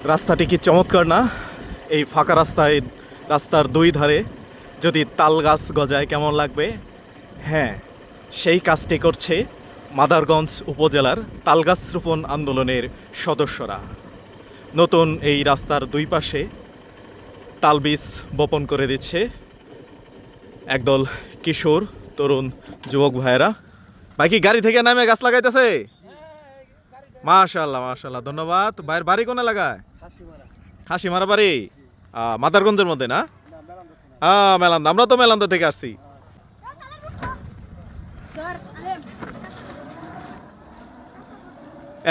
রাস্তাটি কি চমৎকার না? এই ফাঁকা রাস্তায় রাস্তার দুই ধারে যদি তাল গাছ গজায় কেমন লাগবে। হ্যাঁ, সেই কাজটি করছে মাদারগঞ্জ উপজেলার তালগাছ রোপণ আন্দোলনের সদস্যরা। নতুন এই রাস্তার দুই পাশে তালবীজ বপন করে দিচ্ছে একদল কিশোর তরুণ যুবক ভাইয়েরা। ভাই কি গাড়ি থেকে নামে গাছ লাগাইতেছে? মাশাআল্লাহ মাশাআল্লাহ, ধন্যবাদ। ভাইয়ের বাড়ি কোন এলাকায়? খাসিমারা বাড়ি, মাদারগঞ্জের মধ্যে না? মেলান্দা, আমরা তো মেলান্দা থেকে আসছি।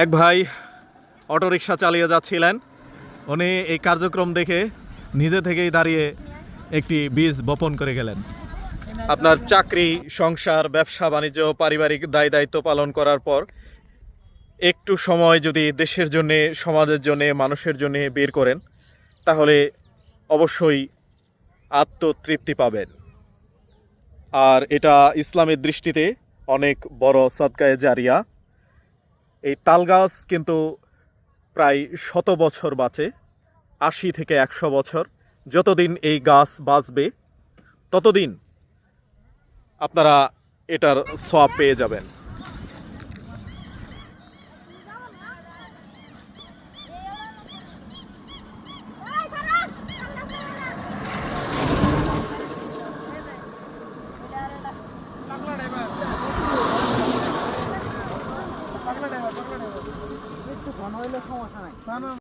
এক ভাই অটোরিকশা চালিয়ে যাচ্ছিলেন, উনি এই কার্যক্রম দেখে নিজে থেকেই দাঁড়িয়ে একটি বীজ বপন করে গেলেন। আপনার চাকরি, সংসার, ব্যবসা বাণিজ্য, পারিবারিক দায় দায়িত্ব পালন করার পর একটু সময় যদি দেশের জন্যে, সমাজের জন্যে, মানুষের জন্যে বের করেন, তাহলে অবশ্যই আত্মতৃপ্তি পাবেন। আর এটা ইসলামের দৃষ্টিতে অনেক বড় সাদকায়ে জারিয়া। এই তাল গাছ কিন্তু প্রায় 100 বছর বাঁচে, 80 থেকে 100 বছর। যতদিন এই গাছ বাঁচবে ততদিন আপনারা এটার সওয়াব পেয়ে যাবেন।